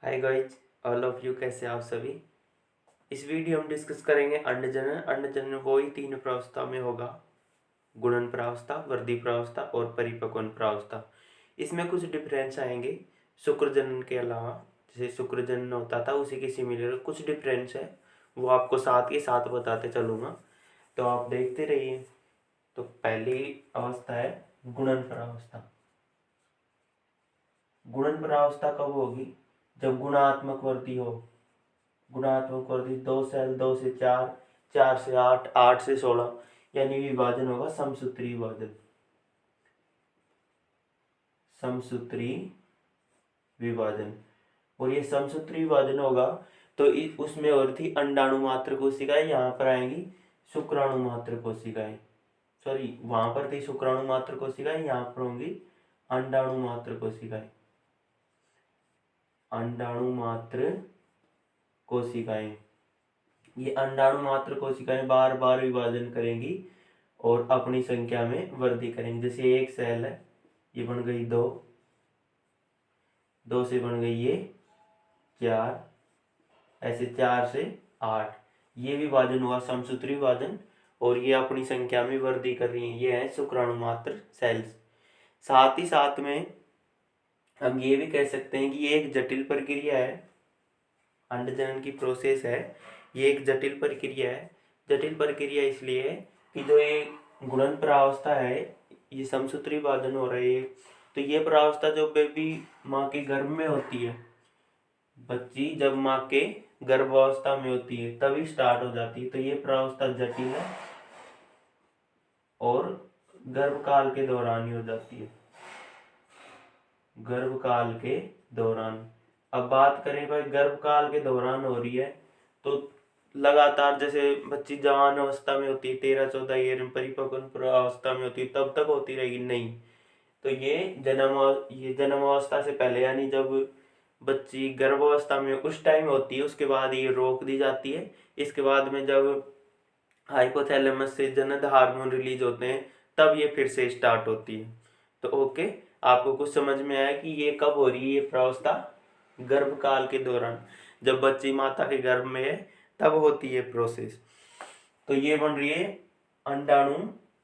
Hi guys, all of you, कैसे आप सभी। इस वीडियो हम डिस्कस करेंगे अंडजनन। अंडजनन वही तीन प्रावस्था में होगा: गुणन प्रावस्था, वृद्धि प्रावस्था और परिपक्वन प्रावस्था। इसमें कुछ डिफरेंस आएंगे शुक्रजनन के अलावा। जैसे शुक्रजनन होता था उसी के सिमिलर कुछ डिफरेंस है, वो आपको साथ के साथ बताते चलूँगा, तो आप देखते रहिए। तो पहली अवस्था है गुणन प्रावस्था। गुणन प्रावस्था कब होगी? जब गुणात्मक वृद्धि हो। गुणात्मक वृद्धि 2 सेल, 2 से 4, 4 से 8, 8 से 16, यानी विभाजन होगा समसूत्री विभाजन। समसूत्री विभाजन। और ये समसूत्री विभाजन होगा तो उसमें और थी अंडाणु मात्र कोशिकाएं, यहाँ पर आएंगी शुक्राणु मात्र कोशिकाएं। सॉरी, वहां पर थी शुक्राणु मात्र कोशिकाएं, यहाँ पर होंगी अंडाणु मात्र कोशिकाएं। अंडाणु मात्र कोशिकाएं, ये अंडाणु मात्र कोशिकाएं बार बार विभाजन करेंगी और अपनी संख्या में वृद्धि करेंगी। जैसे एक सेल है, ये बन गई 2, 2 से बन गई ये 4, ऐसे 4 से 8, ये विभाजन हुआ समसूत्री विभाजन और ये अपनी संख्या में वृद्धि कर रही है। ये है शुक्राणु मात्र सेल्स। साथ ही साथ में हम ये भी कह सकते हैं कि ये एक जटिल प्रक्रिया है। अंडजनन की प्रोसेस है, ये एक जटिल प्रक्रिया है। जटिल प्रक्रिया इसलिए है कि जो ये गुणन प्रावस्था है, ये समसूत्री विभाजन हो रही है, तो ये प्रावस्था जो बेबी माँ के गर्भ में होती है, बच्ची जब माँ के गर्भावस्था में होती है तभी स्टार्ट हो जाती है। तो ये प्रावस्था जटिल है और गर्भकाल के दौरान ही हो जाती है। गर्भकाल के दौरान। अब बात करें भाई, गर्भकाल के दौरान हो रही है तो लगातार, जैसे बच्ची जवान अवस्था में होती है 13-14 ईयर में, परिपक्व अवस्था में होती है, तब तक होती रहेगी? नहीं। तो ये जन्म अवस्था से पहले, यानी जब बच्ची गर्भावस्था में उस टाइम होती है, उसके बाद ये रोक दी जाती है। इसके बाद में जब हाइपोथैलेमस से जनन हार्मोन रिलीज होते हैं तब ये फिर से स्टार्ट होती है। तो ओके, आपको कुछ समझ में आया कि ये कब हो रही है? ये प्रावस्था गर्भकाल के दौरान, जब बच्ची माता के गर्भ में है तब होती है प्रोसेस। तो ये बन रही है अंडाणु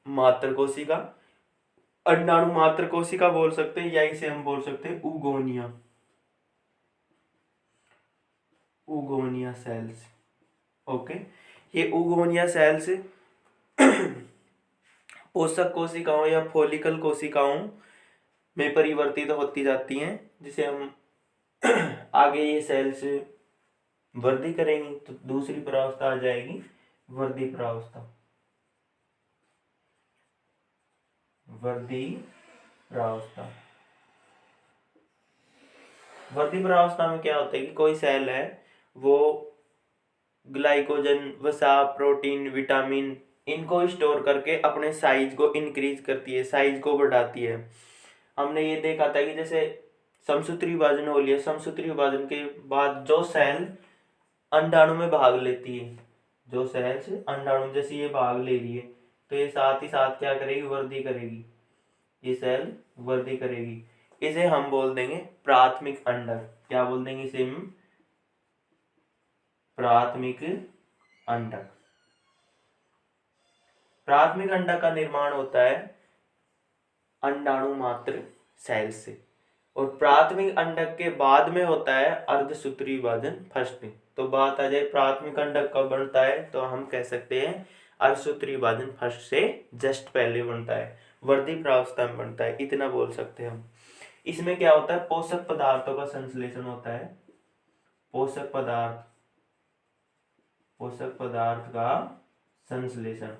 मात्र कोशिका। अंडाणु मात्र कोशिका बोल सकते हैं, या इसे हम बोल सकते हैं उगोनिया। उगोनिया सेल्स। ओके, ये उगोनिया सेल्स पोषक कोशिकाओं या फोलिकल कोशिकाओं में परिवर्तित होती जाती हैं, जिसे हम आगे ये सेल्स वृद्धि करेंगी तो दूसरी प्रावस्था आ जाएगी वृद्धि प्रावस्था। वृद्धि प्रावस्था। वृद्धि प्रावस्था में क्या होता है कि कोई सेल है, वो ग्लाइकोजन, वसा, प्रोटीन, विटामिन, इनको स्टोर करके अपने साइज को इंक्रीज करती है, साइज को बढ़ाती है। हमने ये देखा था कि जैसे समसूत्री विभाजन हो लिया, समसूत्री विभाजन के बाद जो सेल अंडाणु में भाग लेती है, जो सेल्स अंडाणु जैसे ये भाग ले रही है, तो ये साथ ही साथ क्या करेगी? वृद्धि करेगी। ये सेल वृद्धि करेगी। इसे हम बोल देंगे प्राथमिक अंडक। क्या बोल देंगे इसे हम? प्राथमिक अंडक। प्राथमिक अंडक का निर्माण होता है अंडाणु मात्र सेल से, और प्राथमिक अंडक के बाद में होता है अर्धसूत्री विभाजन फर्स्ट में। तो बात आ जाए प्राथमिक अंडक कब बनता है, तो हम कह सकते हैं अर्धसूत्री विभाजन फर्स्ट से जस्ट पहले बनता है, वृद्धि प्रावस्था में बनता है, इतना बोल सकते हैं हम। इसमें क्या होता है? पोषक पदार्थों का संश्लेषण होता है। पोषक पदार्थ, पोषक पदार्थ का संश्लेषण।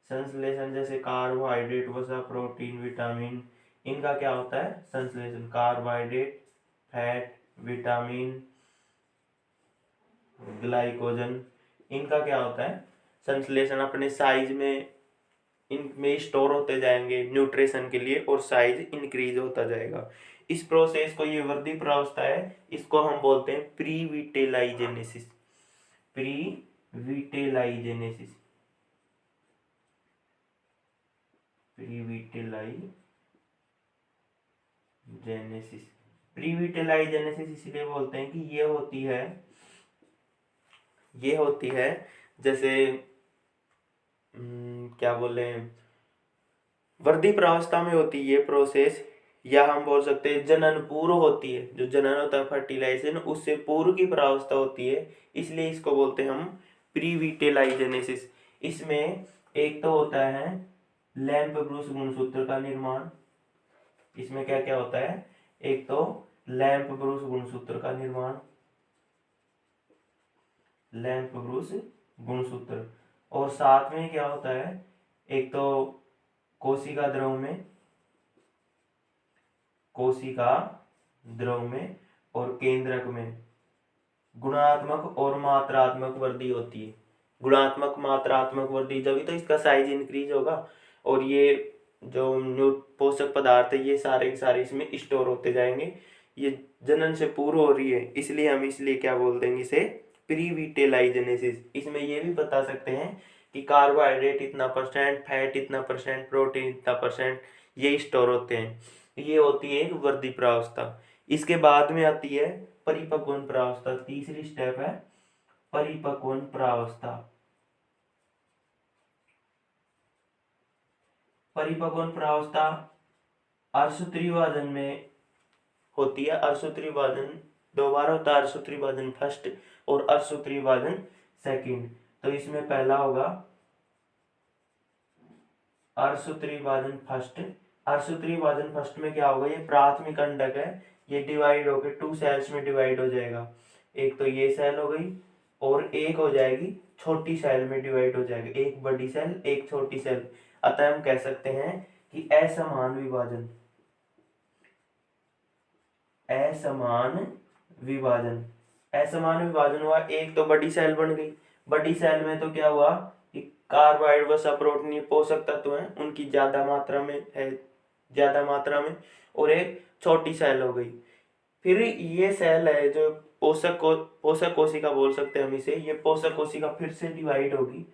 संश्लेषण जैसे कार्बोहाइड्रेट, वसा, प्रोटीन, विटामिन, इनका क्या होता है? संश्लेषण। कार्बोहाइड्रेट, फैट, विटामिन, ग्लाइकोजन, इनका क्या होता है? संश्लेषण। अपने साइज में इनमें स्टोर होते जाएंगे न्यूट्रिशन के लिए, और साइज इंक्रीज होता जाएगा। इस प्रोसेस को, ये वृद्धि प्रावस्था है, इसको हम बोलते हैं प्रीविटेलाइजेनेसिस। प्रीविटेलाइजेनेसिस। प्रीविटेलाइजेनेसिस। प्रीविटेलाइजेनेसिस इसलिए बोलते हैं कि ये होती है जैसे क्या बोले, वृद्धि प्रावस्था में होती है ये प्रोसेस, या हम बोल सकते हैं जनन पूर्व होती है, जो जनन होता है फर्टिलाइजेशन उससे पूर्व की प्रावस्था होती है, इसलिए इसको बोलते हैं हम प्रीविटेलाइजेनेसिस। इसमें एक तो होता है लैंप ब्रूस गुणसूत्र का निर्माण। इसमें क्या क्या होता है, एक तो लैंप ब्रूस गुणसूत्र का निर्माण, लैंप ब्रूस गुणसूत्र, और साथ में क्या होता है, एक तो कोशिका द्रव में और केंद्रक में गुणात्मक और मात्रात्मक वृद्धि होती है। गुणात्मक मात्रात्मक वृद्धि, जब तो इसका साइज इंक्रीज होगा और ये जो पोषक पदार्थ है ये सारे के सारे इसमें स्टोर होते जाएंगे। ये जनन से पूर्व हो रही है, इसलिए क्या बोल देंगे इसे, प्रीविटेलाइजेनेसिस। इसमें ये भी बता सकते हैं कि कार्बोहाइड्रेट इतना %, फैट इतना %, प्रोटीन इतना %, ये स्टोर होते हैं। ये होती है एक वृद्धि प्रावस्था। इसके बाद में आती है परिपक्वन प्रावस्था। तीसरी स्टेप है परिपक्वन प्रावस्था। परिपक्वन प्रावस्था अर्धसूत्री विभाजन में होती है। अर्धसूत्री विभाजन 2 बार होता है, अर्धसूत्री विभाजन फर्स्ट और अर्धसूत्री विभाजन सेकंड। तो इसमें पहला होगा अर्धसूत्री विभाजन फर्स्ट। अर्धसूत्री विभाजन फर्स्ट में क्या होगा, ये प्राथमिक अंडक है, ये डिवाइड होकर 2 सेल्स में डिवाइड हो जाएगा। एक तो ये सेल हो गई और एक हो जाएगी छोटी सेल में डिवाइड हो जाएगी, एक बड़ी सेल एक छोटी सेल। अतः हम कह सकते हैं कि असमान विभाजन, असमान विभाजन हुआ। एक तो बड़ी सेल बन गई, बड़ी सेल में तो क्या हुआ कि कार्बोहाइड्रेट वसा प्रोटीन पोषक तत्व हैं उनकी ज्यादा मात्रा में, और एक छोटी सेल हो गई। फिर ये सेल है जो पोषक कोशिका बोल सकते हैं हम इसे, ये पोषक कोशिका फिर से डिवाइड होगी,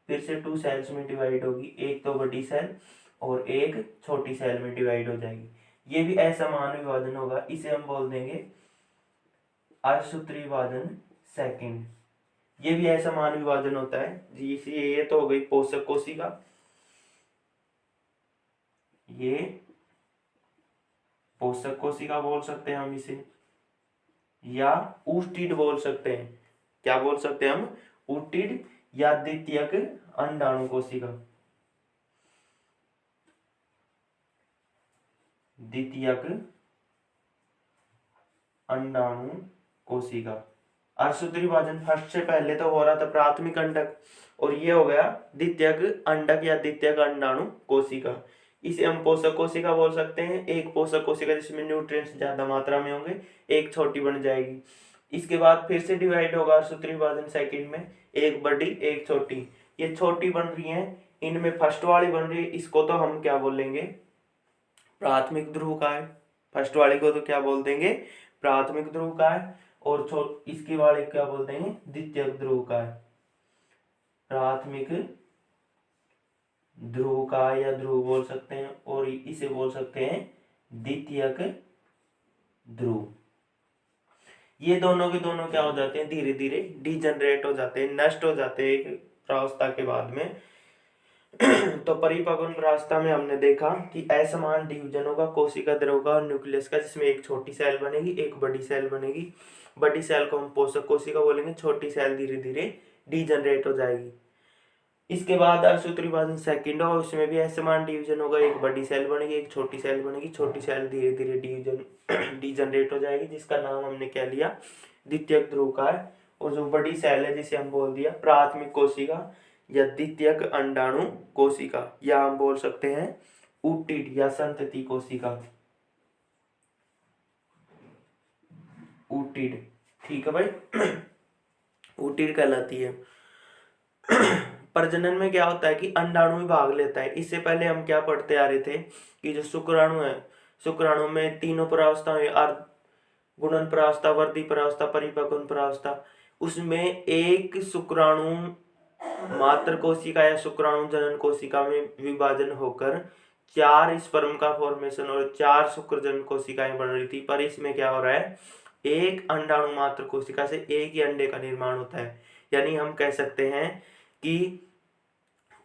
फिर से 2 सेल्स में डिवाइड होगी, एक तो बड़ी सेल और एक छोटी सेल में डिवाइड हो जाएगी। ये भी असमान विभाजन होगा, इसे हम बोल देंगे अर्धसूत्री विभाजन सेकंड। ये भी असमान विभाजन होता है जी। ये तो हो गई पोषक कोशिका, ये पोषक कोशिका बोल सकते हैं हम इसे, या ऊष्टिड बोल सकते हैं। क्या बोल सकते हैं हम, ऊष्टिड या द्वितीयक अंडाणु कोशिका, द्वितीयक अंडाणु कोशिका। अर्धसूत्री विभाजन फर्स्ट से पहले तो हो रहा था प्राथमिक अंडक, और ये हो गया द्वितीयक अंडक या द्वितीयक अंडाणु कोशिका। इसे हम पोषक कोशिका बोल सकते हैं। एक पोषक कोशिका जिसमें न्यूट्रिएंट्स ज्यादा मात्रा में होंगे, एक छोटी बन जाएगी। इसके बाद फिर से डिवाइड होगा अर्धसूत्री विभाजन सेकंड में, एक बड़ी एक छोटी। ये छोटी बन रही है, इनमें फर्स्ट वाली बन रही है, इसको तो हम क्या बोलेंगे, प्राथमिक ध्रुव का है। फर्स्ट वाले को तो क्या बोल देंगे, प्राथमिक ध्रुव का है, और इसकी वाले क्या बोल देंगे, द्वितीयक ध्रुव का है। प्राथमिक ध्रुव का या ध्रुव बोल सकते हैं, और इसे बोल सकते हैं द्वितीयक ध्रुव। ये दोनों के दोनों क्या हो जाते हैं, धीरे धीरे डिजनरेट हो जाते हैं, नष्ट हो जाते हैं एक प्रावस्था के बाद में। तो परिपक्वन प्रावस्था में हमने देखा कि असमान डिवीजन होगा कोशिका द्रव का और न्यूक्लियस का, जिसमें एक छोटी सेल बनेगी एक बड़ी सेल बनेगी। बड़ी सेल को हम पोषक कोशिका बोलेंगे, छोटी सेल धीरे धीरे डिजनरेट हो जाएगी। इसके बाद अर्धसूत्री विभाजन सेकंड होगा, उसमें भी असमान डिवीजन होगा, एक बड़ी सेल बनेगी एक छोटी सेल बनेगी, छोटी सेल धीरे धीरे डिजनरेट हो जाएगी, जिसका नाम हमने क्या लिया, द्वितीयक ध्रुव का है। और जो बड़ी सेल है जिसे हम बोल दिया प्राथमिक कोशिका या द्वितीयक अंडाणु कोशिका, या हम बोल सकते हैं ऊटिड या संतति कोशिका, ऊटिड। ठीक है भाई, ऊटिड कहलाती है। प्रजनन में क्या होता है कि अंडाणु में भाग लेता है। इससे पहले हम क्या पढ़ते आ रहे थे कि जो शुक्राणु है, शुक्राणु में तीनों प्रावस्थाएं, गुणन प्रावस्था, वृद्धि प्रावस्था, परिपक्वन प्रावस्था, उसमें एक शुक्राणु मात्र कोशिका या शुक्राणु जनन कोशिका में विभाजन होकर 4 स्पर्म का फॉर्मेशन और 4 शुक्रजनन कोशिकाएं बन रही थी, पर इसमें क्या हो रहा है, एक अंडाणु मात्र कोशिका से एक ही अंडे का निर्माण होता है। यानी हम कह सकते हैं कि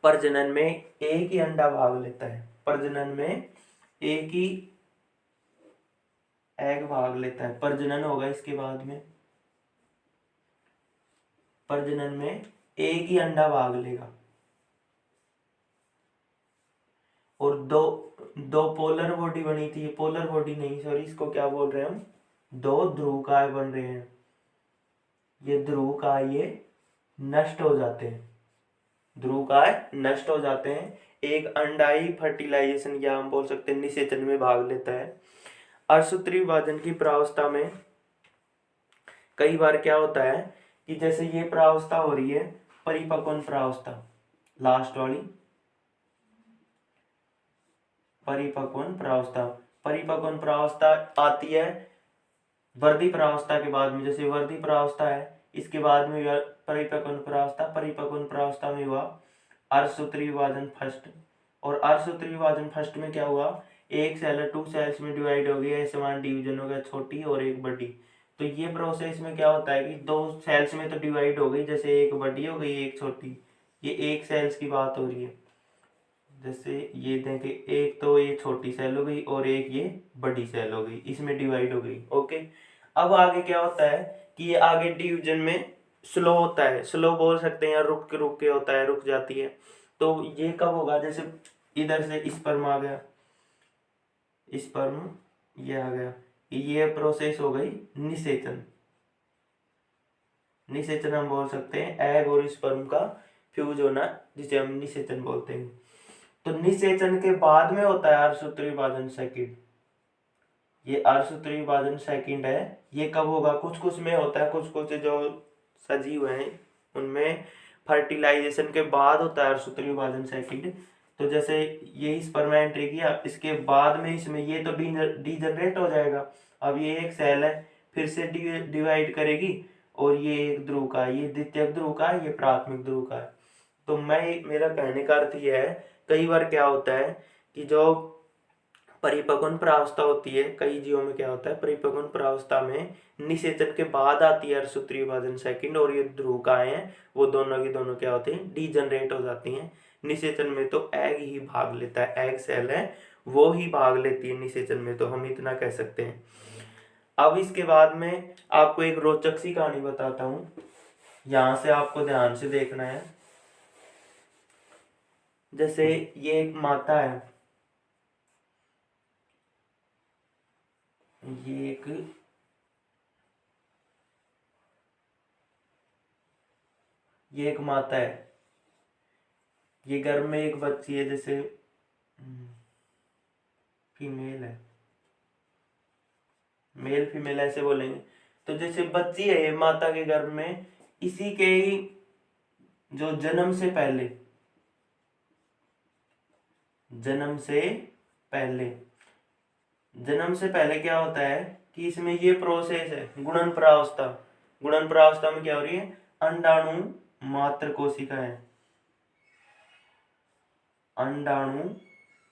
प्रजनन में एक ही अंडा भाग लेता है, प्रजनन में एक ही एग भाग लेता है। प्रजनन होगा इसके बाद में, प्रजनन में एक ही अंडा भाग लेगा और दो पोलर बॉडी बनी थी, पोलर बॉडी नहीं सॉरी, इसको क्या बोल रहे हैं हम, 2 ध्रुवकाय बन रहे हैं। ये ध्रुवकाय ये नष्ट हो जाते हैं, ध्रुवकाय नष्ट हो जाते हैं। एक अंडाई फर्टिलाइजेशन या हम बोल सकते हैं निषेचन में भाग लेता है। अर्धसूत्री विभाजन की प्रावस्था में कई बार क्या होता है कि जैसे ये प्रावस्था हो रही है, परिपक्वन प्रावस्था, लास्ट वाली परिपक्वन प्रावस्था, परिपक्वन प्रावस्था आती है वर्धी प्रावस्था के बाद में। जैसे वर्धी प्रावस्था है, इसके बाद में परिपक्वन प्रावस्था, परिपक्वन प्रावस्था में हुआ अर्धसूत्री विभाजन फर्स्ट, और अर्धसूत्री विभाजन फर्स्ट में क्या हुआ, एक सेल 2 सेल्स में डिवाइड हो गया, समान डिवीजन हो गया, छोटी और एक बड़ी। तो ये प्रोसेस में क्या होता है कि 2 सेल्स में तो डिवाइड हो गई, जैसे एक बड़ी हो गई एक छोटी, ये एक सेल्स की बात हो रही है। जैसे ये देखें, एक तो ये छोटी सेल हो गई और एक ये बड़ी सेल हो गई, इसमें डिवाइड हो गई। ओके, अब आगे क्या होता है कि ये आगे डिवीजन में स्लो होता है, स्लो बोल सकते हैं या रुक के होता है, रुक जाती है। तो ये कब होगा, जैसे इधर से स्पर्म आ गया, स्पर्म ये आ गया, ये प्रोसेस हो गई निषेचन। निषेचन हम बोल सकते हैं एग और स्पर्म का फ्यूज होना, जिसे हम निषेचन बोलते हैं। तो निषेचन के बाद में होता है अर्धसूत्री विभाजन सेकंड। ये अर्धसूत्री विभाजन सेकंड है, ये कब होगा, कुछ में होता है, कुछ जो सजीव हैं उनमें फर्टिलाइजेशन के बाद होता है अर्धसूत्री विभाजन सेकंड। तो जैसे ये स्पर्म एंट्री किया, इसके बाद में इसमें ये तो डीजनरेट हो जाएगा। अब ये एक सेल है, फिर से डिवाइड करेगी, और ये एक ध्रुव का, ये द्वितीयक ध्रुव का, ये प्राथमिक ध्रुव का है। तो मेरा कहने का अर्थ ये है, कई बार क्या होता है कि जो परिपक्वन प्रावस्था होती है, कई जीवों में क्या होता है, परिपक्वन प्रावस्था में निषेचन के बाद आती है अर्धसूत्री विभाजन सेकंड, और ये ध्रुवकाएं हैं वो दोनों की दोनों क्या होती हैं, डीजनरेट हो जाती हैं। निषेचन में तो एग ही भाग लेता है, एग सेल है वो ही भाग लेती है निषेचन में, तो हम इतना कह सकते हैं। अब इसके बाद में आपको एक रोचक सी कहानी बताता हूँ, यहाँ से आपको ध्यान से देखना है। जैसे ये एक माता है, ये एक माता है, ये गर्भ में एक बच्ची है, जैसे फीमेल है, मेल फीमेल ऐसे बोलेंगे। तो जैसे बच्ची है ये माता के गर्भ में, इसी के ही जो जन्म से पहले क्या होता है कि इसमें ये प्रोसेस है गुणन प्रावस्था। गुणन प्रावस्था में क्या हो रही है, अंडाणु मात्र कोशिका है, अंडाणु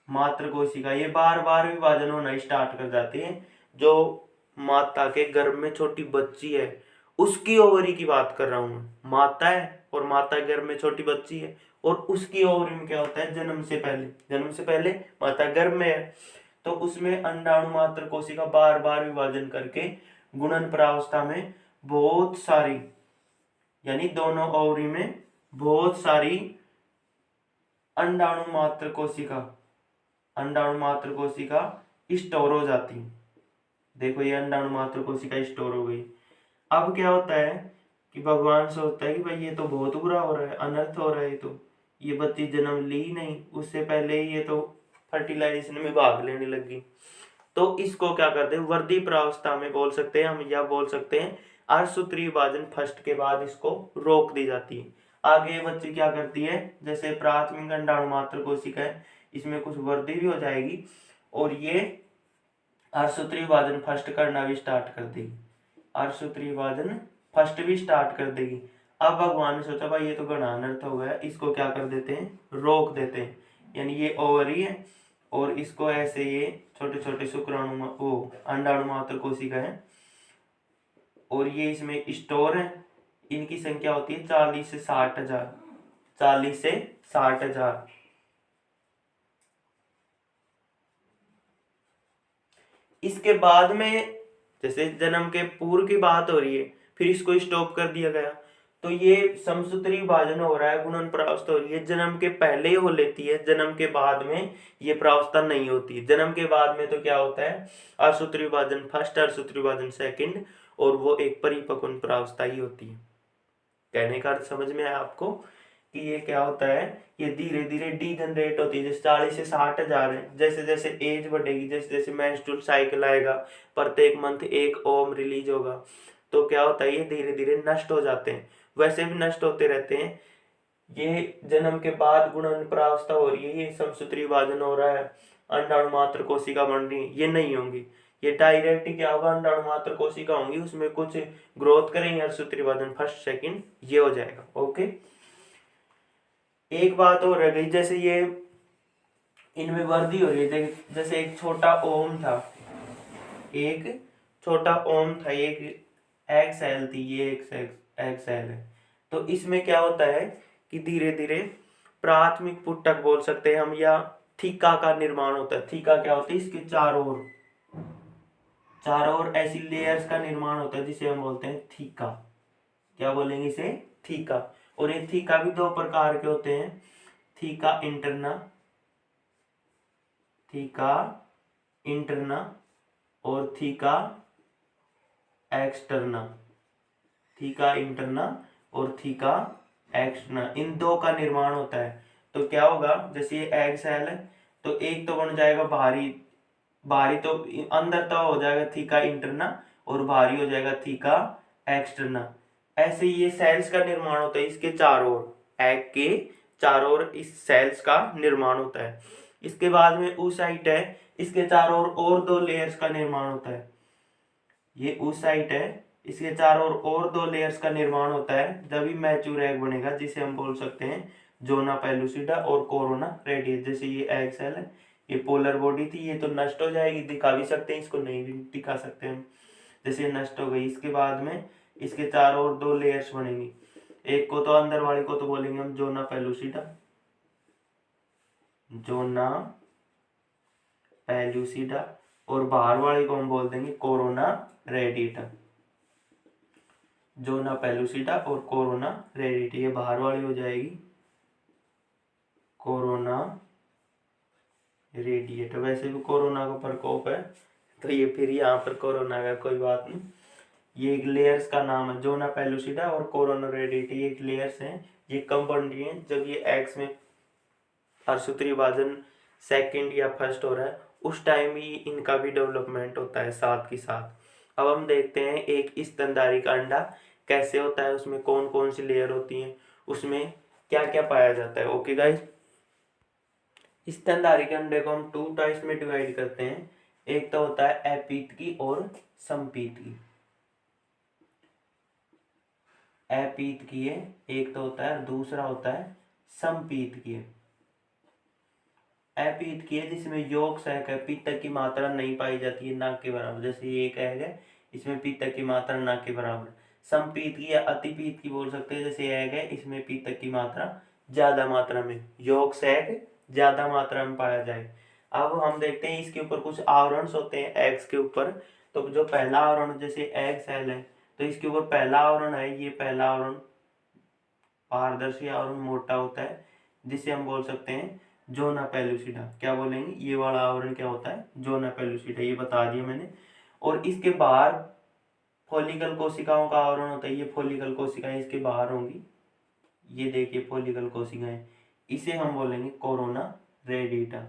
मात्र कोशिका ये बार बार विभाजन होना स्टार्ट कर जाती है। जो माता के गर्भ में छोटी बच्ची है उसकी ओवरी की बात कर रहा हूं मैं, माता है और माता के गर्भ में छोटी बच्ची है, और उसकी ओवरी में क्या होता है, जन्म से पहले माता गर्भ में है, तो उसमें अंडाणु मात्र कोशिका बार बार विभाजन करके गुणन प्रावस्था में बहुत सारी, यानी दोनों ओवरी में बहुत सारी अंडाणु मात्र कोशिका स्टोर हो जाती है। देखो ये अंडाणु मात्र कोशिका स्टोर हो गई। अब क्या होता है कि भगवान सोचता है कि भाई ये तो बहुत बुरा हो रहा है, अनर्थ हो रहा है, तो ये बच्ची जन्म ली ही नहीं, उससे पहले ही ये तो फर्टिलाइजेशन में भाग लेने लगी। तो इसको क्या करते हैं, वर्धी प्रावस्था में बोल सकते हैं हम, या बोल सकते हैं अर्धसूत्री विभाजन फर्स्ट के बाद इसको रोक दी जाती है। आगे बच्ची क्या करती है, जैसे प्राथमिक अंडाणु मात्र कोशिका है, इसमें कुछ वृद्धि भी हो जाएगी और ये अर्धसूत्री विभाजन फर्स्ट करना भी स्टार्ट कर देगी, अर्धसूत्री विभाजन फर्स्ट भी स्टार्ट कर देगी। अब भगवान ने सोचा भाई ये तो गणा अनर्थ हो गया, इसको क्या कर देते हैं, रोक देते हैं। यानी ये ओवरी है और इसको ऐसे ये छोटे छोटे शुक्राणु वो अंडाणु मात्र कोशिका है, और ये इसमें स्टोर है। इनकी संख्या होती है 40 से 60,000, 40 से 60,000। इसके बाद में जैसे जन्म के पूर्व की बात हो रही है, फिर इसको स्टॉप कर दिया गया, तो ये समसूत्री विभाजन हो रहा है, गुणन प्रावस्था हो रही है, जन्म के पहले हो लेती है, जन्म के बाद में ये प्रावस्था नहीं होती है। जन्म के बाद में तो क्या होता है, असूत्री विभाजन फर्स्ट, असूत्री विभाजन सेकंड, और वो एक परिपक्व प्रावस्था ही होती है। कहने का अर्थ समझ में आया आपको कि ये क्या होता है, ये धीरे धीरे डीजनरेट होती है। जैसे 40 से 60,000 है, जैसे जैसे एज बढ़ेगी, जैसे जैसे मेंस्ट्रुअल साइकिल आएगा, प्रत्येक मंथ एक ओम रिलीज होगा, तो क्या होता है, ये धीरे धीरे नष्ट हो जाते हैं, वैसे भी नष्ट होते रहते हैं। ये जन्म के बाद गुणन प्रावस्था हो रही है, ये समसूत्री विभाजन हो रहा है, अंडाणु मात्र कोशिका बन रही है, ये नहीं होंगी, ये डायरेक्ट ही क्या होगा, अंडाणु मात्र कोशिका होंगी, उसमें कुछ ग्रोथ करेंगे, अर्धसूत्री विभाजन फर्स्ट सेकंड, ये हो जाएगा। ओके, एक बात और रह गई, जैसे ये इनमें वृद्धि हो रही है, जैसे एक छोटा ओम था, एक छोटा ओम था, एक एग सेल थी, ये एक एग सेल है, तो इसमें क्या होता है कि धीरे धीरे प्राथमिक पुटक बोल सकते हैं हम, या थीका का निर्माण होता है। थीका क्या होता है, इसके चारों ओर ऐसी लेयर्स का निर्माण होता है, जिसे हम बोलते हैं थीका। क्या बोलेंगे इसे, थीका। और ये थीका भी दो प्रकार के होते हैं, थीका इंटरना और थीका एक्सटर्ना। थीका इंटरना और थीका एक्सटर्ना, इन दो का निर्माण होता है। तो क्या होगा, जैसे ये एग सेल है, तो एक तो बन जाएगा बाहरी तो अंदर तो हो जाएगा थीका इंटरना, और बाहरी हो जाएगा थीका एक्सटर्ना। ऐसे ये सेल्स का निर्माण होता है, इसके चारों ओर, एग के चारों ओर इस सेल्स का निर्माण होता है। इसके बाद में oocyte है, इसके चारों ओर और दो लेयर्स का निर्माण होता है। ये oocyte है, इसके चारों ओर और दो लेयर्स का निर्माण होता है, जब भी मैच्योर एग बनेगा, जिसे हम बोल सकते हैं जोना पेलुसिडा और कोरोना रेडियस। जैसे ये एग सेल है, ये पोलर बॉडी थी, ये तो नष्ट हो जाएगी, दिखा भी सकते हैं, इसको नहीं भी दिखा सकते हम, जैसे नष्ट हो गई। इसके बाद में इसके चारों ओर दो लेयर्स बनेंगी, एक को तो अंदर वाले को तो बोलेंगे हम जोना पेलुसिडा, और बाहर वाले को हम बोल देंगे कोरोना रेडिएटा। जोना पेलुसिडा और कोरोना रेडिएटा, ये बाहर वाली हो जाएगी कोरोना रेडिएटा। वैसे भी कोरोना का प्रकोप है, तो ये फिर यहाँ पर कोरोना का कोई बात नहीं, ये एक लेयर्स का नाम है, जोना पेलुसिडा और कोरोना रेडिएटा, ये एक लेयर्स हैं, ये कब बन रही हैं, जब ये एग्स में अर्धसूत्री विभाजन सेकंड या फर्स्ट हो रहा है, उस टाइम ही इनका भी डेवलपमेंट होता है साथ के साथ। अब हम देखते हैं एक स्तनधारी का अंडा कैसे होता है, उसमें कौन कौन सी लेयर होती हैं, उसमें क्या क्या पाया जाता है। ओके गाइस, स्तनधारी के अंडे को हम 2 टाइप्स में डिवाइड करते हैं, एक तो होता है अपीतकी और संपीतकी। अपीतकीय एक तो होता है, दूसरा होता है संपीतकीय। अपीतकीय जिसमें यौग सहायक है, पीतक की मात्रा नहीं पाई जाती है ना के बराबर, जैसे ये एक एग है, इसमें पीतक की मात्रा ना के बराबर। संपीतकी या अतिपीतकी बोल सकते हैं, जैसे एग है, इसमें पीतक की मात्रा ज्यादा मात्रा में, यौग सहायक ज्यादा मात्रा में पाया जाए। अब हम देखते हैं इसके ऊपर कुछ आवरण होते हैं एग्स के ऊपर। तो जो पहला आवरण, जैसे एग सेल है, तो इसके ऊपर पहला आवरण है, ये पहला आवरण पारदर्शी आवरण मोटा होता है, जिसे हम बोल सकते हैं जोना पेलुसिडा। क्या बोलेंगे, ये वाला आवरण क्या होता है, जोना पेलुसिडा, ये बता दिया मैंने। और इसके बाहर फॉलिकल कोशिकाओं का आवरण होता है, ये फॉलिकल कोशिकाएं इसके बाहर होंगी, ये देखिए फॉलिकल कोशिकाएं, इसे हम बोलेंगे कोरोना रेडिएटा।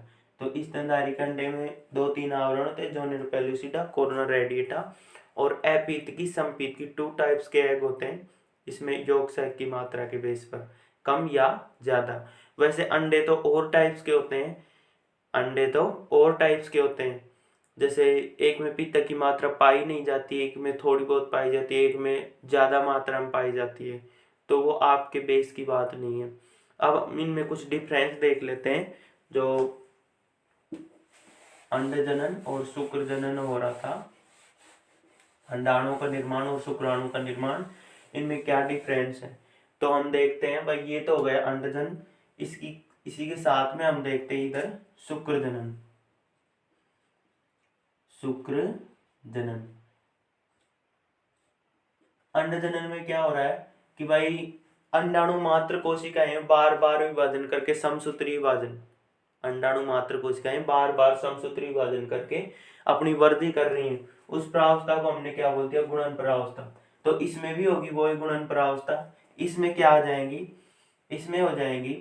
तो इस स्तनधारी के अंडे में 2-3 आवरण होते हैं, जोना पेलुसिडा, कोरोना रेडिएटा और अपीतकी संपीतकी, 2 टाइप्स के एग होते हैं। इसमें यौग सहायक की मात्रा के बेस पर कम या ज्यादा। वैसे अंडे तो और टाइप्स के होते हैं, जैसे एक में पीतक की मात्रा पाई नहीं जाती, एक में थोड़ी बहुत पाई जाती है, एक में ज्यादा मात्रा में पाई जाती है, तो वो आपके बेस की बात नहीं है। अब इनमें कुछ डिफरेंस देख लेते हैं, जो अंड जनन और शुक्र जनन हो रहा था, अंडाणु का निर्माण और शुक्राणु का निर्माण, इनमें क्या डिफरेंस है। तो हम देखते हैं भाई, ये तो हो गया अंडजन, इसी के साथ में हम देखते हैं इधर शुक्र जनन। शुक्र जनन, अंड जनन में क्या हो रहा है कि भाई अंडाणु मात्र कोशिकाएं बार बार विभाजन करके समसूत्री विभाजन, अंडाणु मात्र कोशिकाएं बार बार समसूत्री विभाजन करके अपनी वृद्धि कर रही हैं। उस प्रावस्था को हमने क्या बोल दिया, गुणन प्रावस्था। तो इसमें भी होगी वो ही गुणन प्रावस्था। इसमें क्या आ जाएंगी, इसमें हो जाएंगी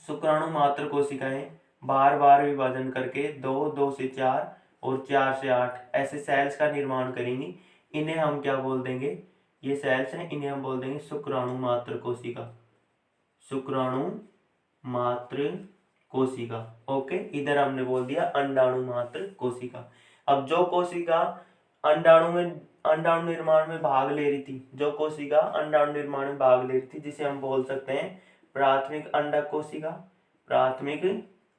शुक्राणु मात्र कोशिकाएं बार बार विभाजन करके 2, 2 से 4 और 4 से 8 ऐसे सेल्स का निर्माण करेंगी। इन्हें हम क्या बोल देंगे, ये सेल्स हैं, इन्हें हम बोल देंगे शुक्राणु मात्र कोशिका, शुक्राणु मात्र कोशिका। ओके, इधर हमने बोल दिया अंडाणु मात्र कोशिका। अब जो कोशिका अंडाणु निर्माण में भाग ले रही थी, जो कोशिका अंडाणु निर्माण में भाग ले रही थी, जिसे हम बोल सकते हैं प्राथमिक अंडक कोशिका, प्राथमिक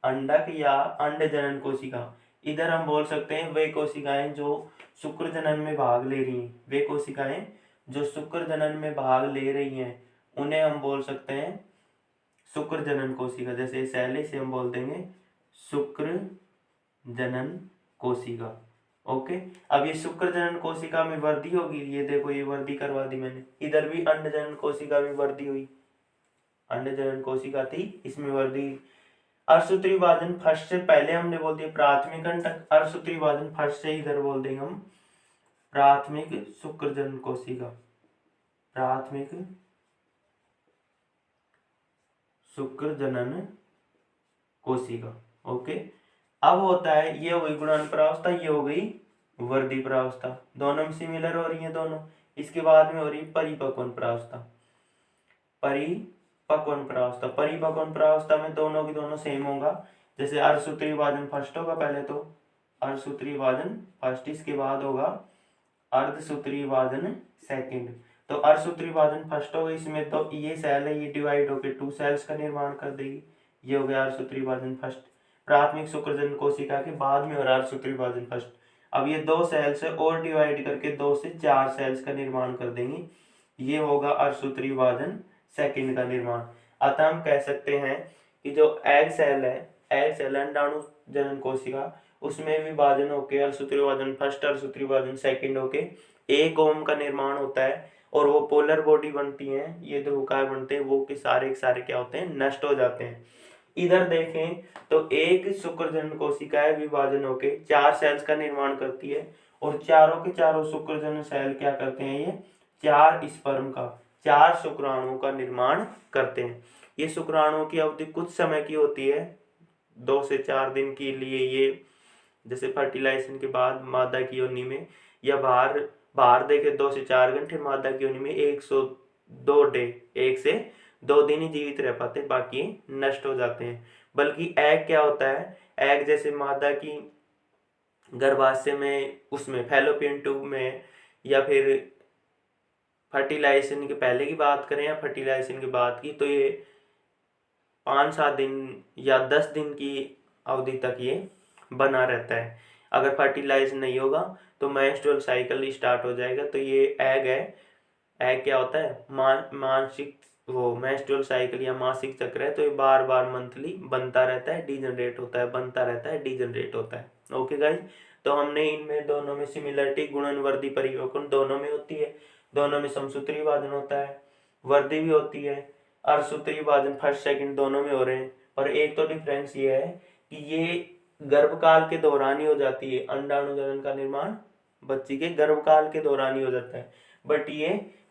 अंडक या अंड जनन कोशिका। इधर हम बोल सकते हैं वे कोशिकाएं जो शुक्र जनन में भाग ले रही हैं, वे कोशिकाएं जो शुक्र जनन में भाग ले रही हैं, उन्हें हम बोल सकते हैं शुक्र जनन कोशिका। जैसे सेल से हम बोल देंगे शुक्र जनन कोशिका। ओके, अब ये शुक्र जनन कोशिका में वृद्धि होगी, ये देखो ये वृद्धि करवा दी मैंने। इधर भी अंड जनन कोशिका में वृद्धि हुई, अंड जनन कोशिका थी, इसमें वृद्धि। अर्धसूत्री विभाजन फर्स्ट से पहले हमने बोल दिया प्राथमिक अंडक, अर्धसूत्री विभाजन फर्स्ट से इधर बोल देंगे हम प्राथमिक शुक्र जनन कोशिका, प्राथमिक शुक्र जनन कोशिका। ओके, अब होता है, ये हो गई गुणन प्रावस्था, ये हो गई वृद्धि प्रावस्था, दोनों में सिमिलर हो रही है दोनों। इसके बाद में हो रही परिपक्वन प्रावस्था, परिपक्वन प्रावस्था। परिपक्वन प्रावस्था में दोनों की दोनों सेम होगा। जैसे अर्धसूत्री विभाजन फर्स्ट होगा, पहले तो अर्धसूत्री विभाजन फर्स्ट, इसके बाद होगा अर्धसूत्री विभाजन सेकंड। तो अर्धसूत्री विभाजन फर्स्ट होगा, इसमें तो ये सेल है, ये डिवाइड होकर 2 सेल्स का निर्माण कर देगी, ये हो गया अर्धसूत्री विभाजन फर्स्ट। प्राथमिक शुक्र जनन कोशिका के बाद में हो रहा है अर्धसूत्री विभाजन फर्स्ट। अब ये 2 सेल्स है और डिवाइड करके 2 से 4 सेल्स का निर्माण कर देंगे, ये होगा अर्धसूत्री विभाजन सेकंड का निर्माण। अतः हम कह सकते हैं कि जो एग सेल है, एग सेल अंडाणु जनन कोशिका, उसमें विभाजन होके अर्धसूत्री विभाजन फर्स्ट, अर्धसूत्री विभाजन सेकंड होके एक ओम का निर्माण होता है और वो पोलर बॉडी बनती है, ये ध्रुवकाय बनते हैं, वो के सारे क्या होते हैं, नष्ट हो जाते हैं। इधर देखें तो एक शुक्र जनन कोशिकाएं विभाजन होके 4 सेल्स का निर्माण करती है और चारों के चारों शुक्र जनन सेल क्या करते हैं, ये 4 स्पर्म का, 4 शुक्राणुओं का निर्माण करते हैं। ये शुक्राणुओं की अवधि कुछ समय की होती है, 2 से 4 दिन के लिए। ये जैसे फर्टिलाइजेशन के बाद मादा की योनि में या बाहर देखे 2 से 4 घंटे, मादा की योनि में 102 डे, 1 से 2 दिन ही जीवित रह पाते, बाकी नष्ट हो जाते हैं। बल्कि एग क्या होता है, एग जैसे मादा की गर्भाशय में, उसमें फैलोपियन ट्यूब में, या फिर फर्टिलाइजेशन के पहले की बात करें या फर्टिलाइजेशन के बाद की, तो ये 5-7 दिन या 10 दिन की अवधि तक ये बना रहता है। अगर फर्टिलाइज नहीं होगा तो मेंस्ट्रुअल साइकिल स्टार्ट हो जाएगा। तो ये एग है, एग क्या होता है, मानसिक वो मेंस्ट्रुअल साइकिल या मासिक चक्र है, तो ये बार बार मंथली बनता रहता है, डीजनरेट होता है, बनता रहता है, डीजनरेट होता है। ओके गाइज, तो हमने इनमें दोनों में सिमिलरिटी, गुणन वृद्धि परिपक्वन दोनों में होती है, दोनों में समसूत्री विभाजन होता है, वृद्धि भी होती है, अर्धसूत्री विभाजन फर्स्ट सेकंड दोनों में हो रहे हैं। और एक तो डिफरेंस ये है कि ये गर्भकाल के दौरान ही हो जाती है, अंडाणु जनन का निर्माण बच्ची के गर्भकाल के दौरान ही हो जाता है, बट ये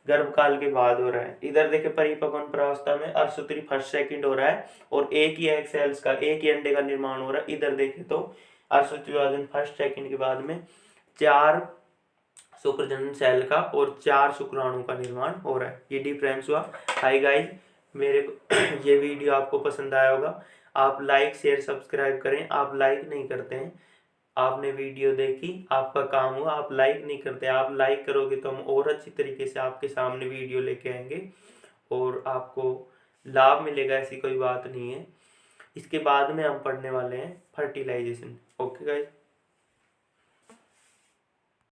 गर्भकाल के बाद हो रहा है। इधर देखे परिपक्वन प्रावस्था में अर्धसूत्री फर्स्ट सेकंड हो रहा है और एक ही एग सेल्स का, एक ही अंडे का निर्माण हो रहा है। इधर देखे तो अर्धसूत्री विभाजन फर्स्ट सेकंड के बाद में 4 शुक्र जनन सेल का और 4 शुक्राणु का निर्माण हो रहा है। ये डिफरेंस हुआ। हाय गाइस, मेरे को ये वीडियो आपको पसंद आया होगा, आप लाइक शेयर सब्सक्राइब करें। आप लाइक नहीं करते हैं, आपने वीडियो देखी, आपका काम हुआ, आप लाइक नहीं करते। आप लाइक करोगे तो हम और अच्छी तरीके से आपके सामने वीडियो लेके आएंगे और आपको लाभ मिलेगा, ऐसी कोई बात नहीं है। इसके बाद में हम पढ़ने वाले हैं फर्टिलाइजेशन। Okay guys.